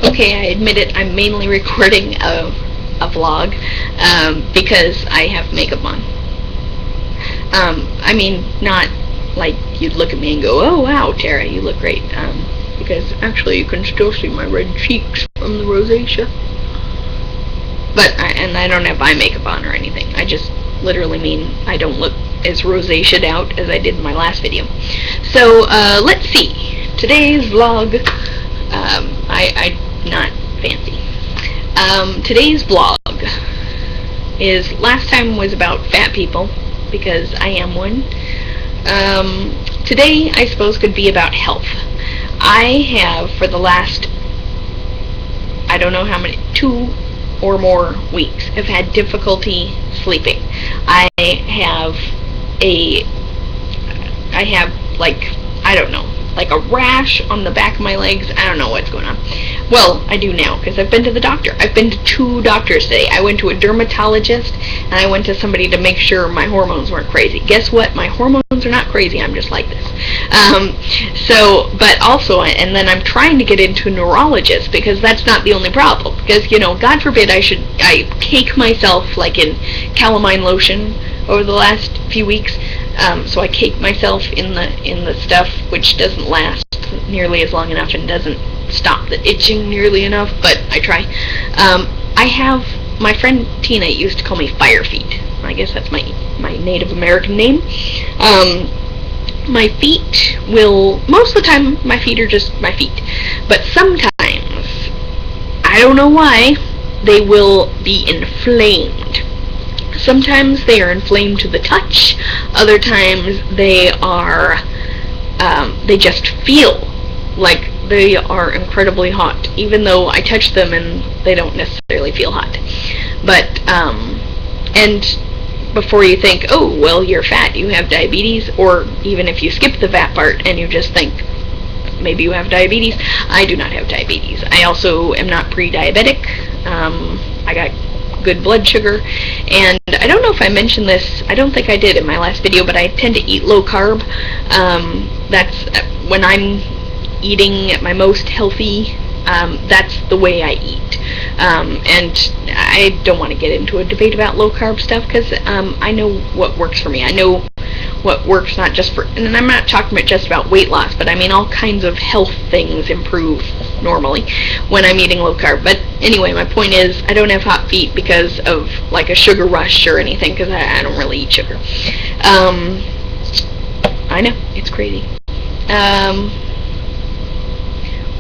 Okay, I admit it, I'm mainly recording a vlog because I have makeup on. I mean, not like you'd look at me and go, oh wow, Tara, you look great. Because actually you can still see my red cheeks from the rosacea. But, I don't have eye makeup on or anything. I just literally mean I don't look as rosaceaed out as I did in my last video. So, let's see. Today's vlog, I'm not fancy. Today's vlog is, last time was about fat people, because I am one. Today, I suppose, could be about health. I have, for the last, I don't know how many, 2 or more weeks, have had difficulty sleeping. I have like, I don't know, like a rash on the back of my legs. I don't know what's going on. Well, I do now, because I've been to the doctor. I've been to 2 doctors today. I went to a dermatologist, and I went to somebody to make sure my hormones weren't crazy. Guess what? My hormones are not crazy. I'm just like this. But also, and then I'm trying to get into a neurologist, because that's not the only problem. Because, God forbid I take myself, like in calamine lotion over the last few weeks. So I cake myself in the stuff, which doesn't last nearly as long enough and doesn't stop the itching nearly enough, but I try. I have, my friend Tina used to call me Fire Feet. I guess that's my Native American name. My feet will, most of the time, my feet are just my feet. But sometimes, I don't know why, they will be inflamed. Sometimes they are inflamed to the touch. Other times they are, they just feel like they are incredibly hot, even though I touch them and they don't necessarily feel hot. But, and before you think, oh, well, you're fat, you have diabetes, or even if you skip the fat part and you just think, maybe you have diabetes, I do not have diabetes. I also am not pre-diabetic. I got good blood sugar, and I don't know if I mentioned this, I don't think I did in my last video, but I tend to eat low carb. That's when I'm eating at my most healthy, that's the way I eat. And I don't want to get into a debate about low carb stuff, because I know what works for me. I know what works not just for, and I'm not talking about just about weight loss, but I mean all kinds of health things improve normally when I'm eating low carb. But anyway, my point is, I don't have hot feet because of like a sugar rush or anything, because I don't really eat sugar. I know, it's crazy.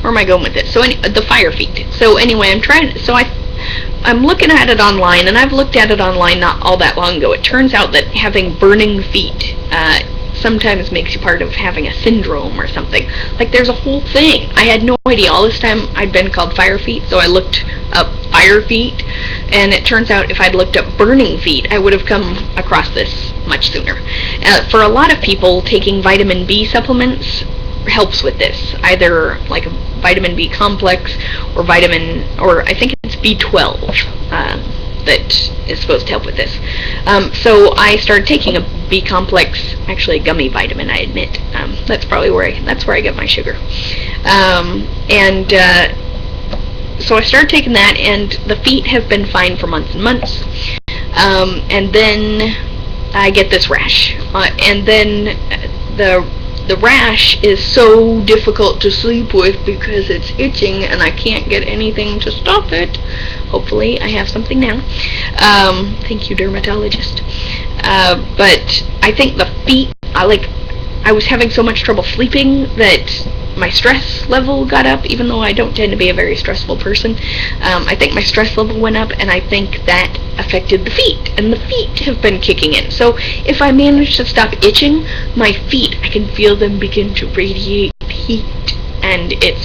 Where am I going with this? So the Fire Feet. So anyway, I'm looking at it online, and I've looked at it online not all that long ago. It turns out that having burning feet sometimes makes you part of having a syndrome or something. Like, there's a whole thing. I had no idea. All this time I'd been called Fire Feet, so I looked up Fire Feet, and it turns out if I'd looked up burning feet, I would have come across this much sooner. For a lot of people, taking vitamin B supplements helps with this, either like a vitamin B complex or I think it's B12 that is supposed to help with this. So I started taking a B complex, actually a gummy vitamin, I admit. That's probably where I get my sugar. So I started taking that, and the feet have been fine for months and months. And then I get this rash, and then the rash is so difficult to sleep with because it's itching and I can't get anything to stop it. Hopefully I have something now. Thank you, dermatologist. But I think the feet, I was having so much trouble sleeping that my stress level got up, even though I don't tend to be a very stressful person. I think my stress level went up, and I think that affected the feet, and the feet have been kicking in. So if I manage to stop itching, my feet, I can feel them begin to radiate heat, and it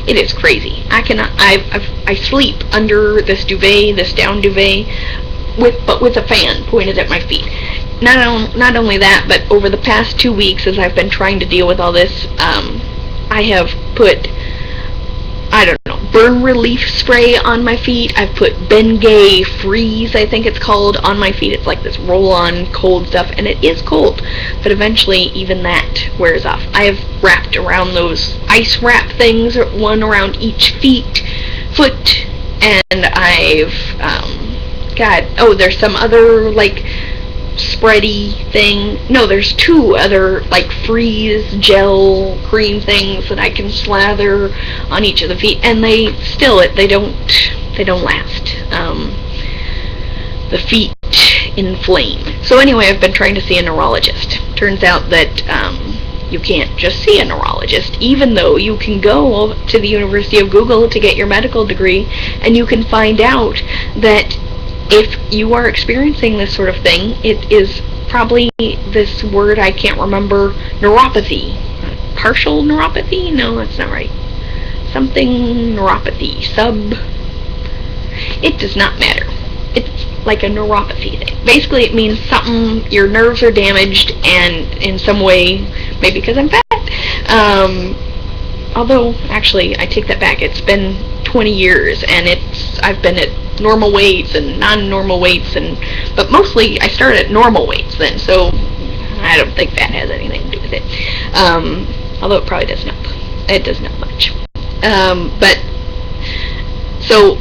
is crazy. I sleep under this duvet, this down duvet, with a fan pointed at my feet. Not only that, but over the past 2 weeks, as I've been trying to deal with all this, I have put, I don't know, burn relief spray on my feet. I've put Bengay Freeze, I think it's called, on my feet. It's like this roll-on cold stuff, and it is cold, but eventually even that wears off. I have wrapped around those ice wrap things, one around each foot, and I've, there's some other, like, spready thing. No, there's two other, like, freeze gel cream things that I can slather on each of the feet, and they don't last. The feet inflame. So anyway, I've been trying to see a neurologist. Turns out that you can't just see a neurologist, even though you can go to the University of Google to get your medical degree, and you can find out that if you are experiencing this sort of thing, it is probably this word I can't remember, neuropathy. Partial neuropathy? No, that's not right. Something neuropathy. It does not matter. It's like a neuropathy thing. Basically, it means something, your nerves are damaged, and in some way, maybe because I'm fat. Although, actually, I take that back. It's been 20 years, and I've been at normal weights and non-normal weights, but mostly I started at normal weights then, so I don't think that has anything to do with it. Although it probably doesn't help. It doesn't help much. But so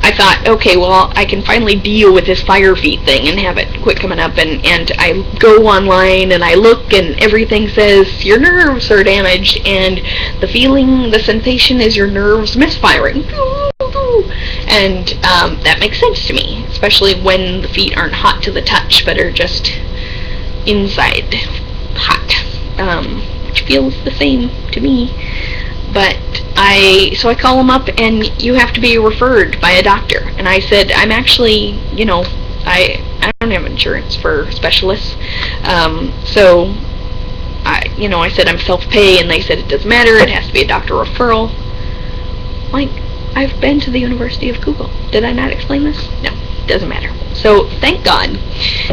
I thought, okay, well, I can finally deal with this fire feet thing and have it quit coming up, and I go online and I look, and everything says your nerves are damaged, and the sensation is your nerves misfiring. And that makes sense to me, especially when the feet aren't hot to the touch, but are just inside hot, which feels the same to me. But so I call them up, and you have to be referred by a doctor. And I said, I'm actually, I don't have insurance for specialists. So I said I'm self-pay, and they said it doesn't matter, it has to be a doctor referral. Like, I've been to the University of Google. Did I not explain this? No, doesn't matter. So, thank God,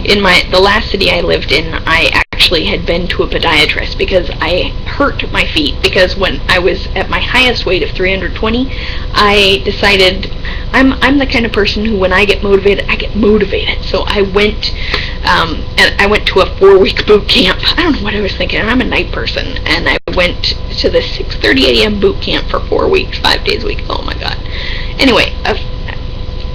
in the last city I lived in, I actually had been to a podiatrist because I hurt my feet, because when I was at my highest weight of 320, I decided I'm the kind of person who, when I get motivated. So I went to a 4-week boot camp. I don't know what I was thinking. I'm a night person, and I went to the 6:30 a.m. boot camp for 4 weeks, 5 days a week. Oh my God. Anyway,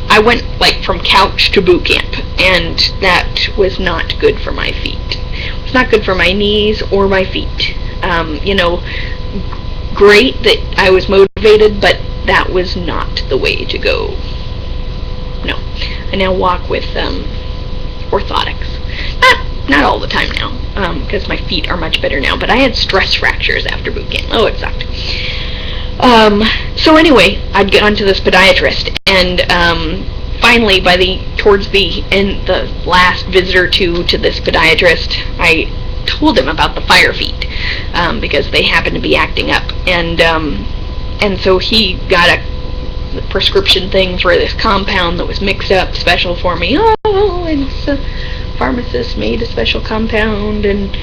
I went like from couch to boot camp, and that was not good for my feet. It was not good for my knees or my feet. Great that I was motivated, but that was not the way to go. No. I now walk with orthotics. Not all the time now, because my feet are much better now, but I had stress fractures after boot camp. Oh, it sucked. So anyway, I'd get onto this podiatrist, and finally, towards the end, the last visit or two to this podiatrist, I told him about the fire feet, because they happened to be acting up, and so he got a prescription thing for this compound that was mixed up special for me. Oh, and the pharmacist made a special compound, and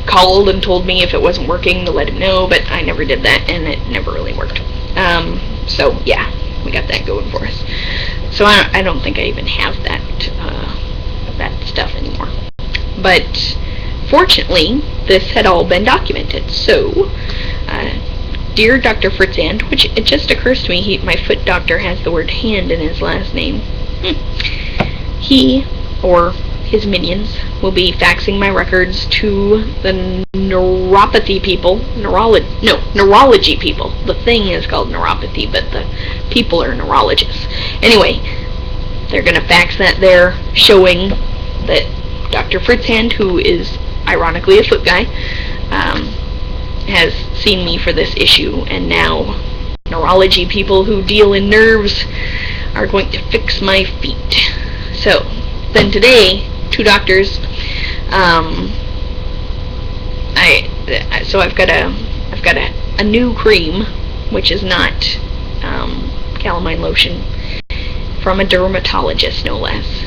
called and told me if it wasn't working to let him know, but I never did that, and it never really worked. So yeah, we got that going for us. So I don't think I even have that stuff anymore. But fortunately, this had all been documented. So, dear Dr. Fritzand, which it just occurs to me, my foot doctor has the word hand in his last name. He, or his minions, will be faxing my records to the neuropathy people. Neurology people. The thing is called neuropathy, but the people are neurologists. Anyway, they're going to fax that there, showing that Dr. Fritzhand, who is ironically a foot guy, has seen me for this issue, and now neurology people who deal in nerves are going to fix my feet. So, then today, 2 doctors, I've got a new cream, which is not calamine lotion, from a dermatologist, no less.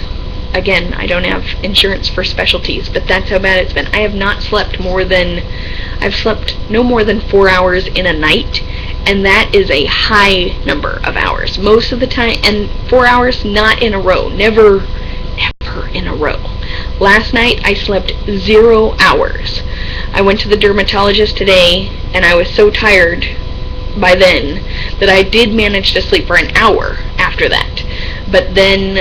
Again, I don't have insurance for specialties, but that's how bad it's been. I have not slept I've slept no more than 4 hours in a night, and that is a high number of hours. Most of the time, and 4 hours, not in a row. Never in a row. Last night I slept 0 hours. I went to the dermatologist today, and I was so tired by then that I did manage to sleep for an hour after that. But then,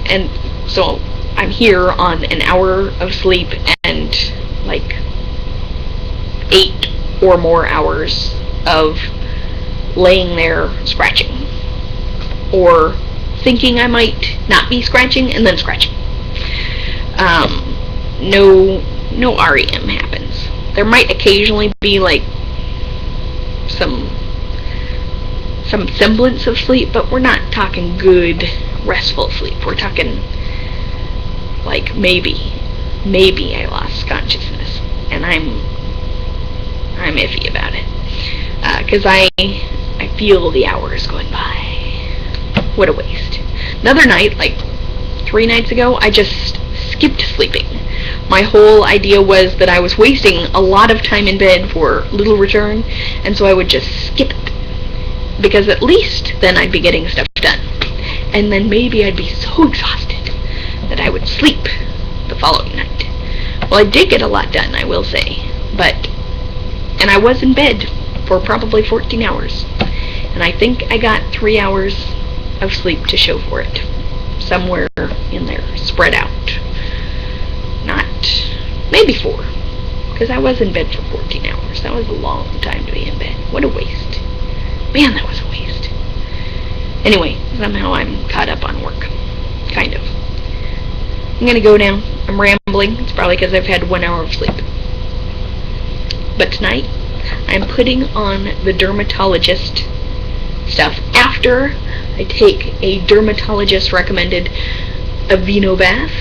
and so I'm here on an hour of sleep and like 8 or more hours of laying there scratching, or thinking I might not be scratching and then scratching. No REM happens. There might occasionally be like some semblance of sleep, but we're not talking good restful sleep. We're talking like maybe I lost consciousness, and I'm iffy about it, because I feel the hours going by. What a waste. Another night, like 3 nights ago, I just skipped sleeping. My whole idea was that I was wasting a lot of time in bed for little return, and so I would just skip it, because at least then I'd be getting stuff done, and then maybe I'd be so exhausted that I would sleep the following night. Well, I did get a lot done, I will say, and I was in bed for probably 14 hours, and I think I got 3 hours of sleep to show for it, somewhere in there, spread out. Not, maybe 4, because I was in bed for 14 hours. That was a long time to be in bed. What a waste. Man, that was a waste. Anyway, somehow I'm caught up on work. Kind of. I'm gonna go now. I'm rambling. It's probably because I've had 1 hour of sleep. But tonight, I'm putting on the dermatologist stuff after I take a dermatologist recommended Aveeno bath.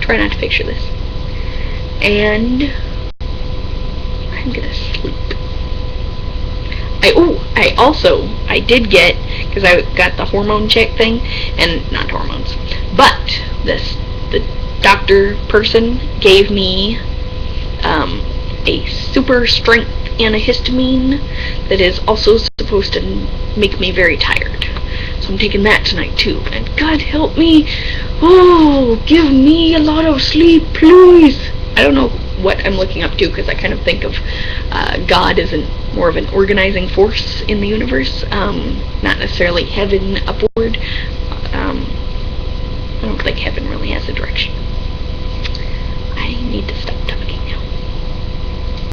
Try not to picture this. And I'm gonna sleep. I did get, because I got the hormone check thing, and not hormones, but the doctor person gave me a super strength antihistamine that is also supposed to make me very tired. So I'm taking that tonight too. And God help me. Oh, give me a lot of sleep, please. I don't know what I'm looking up to, because I kind of think of God as more of an organizing force in the universe, not necessarily heaven upward.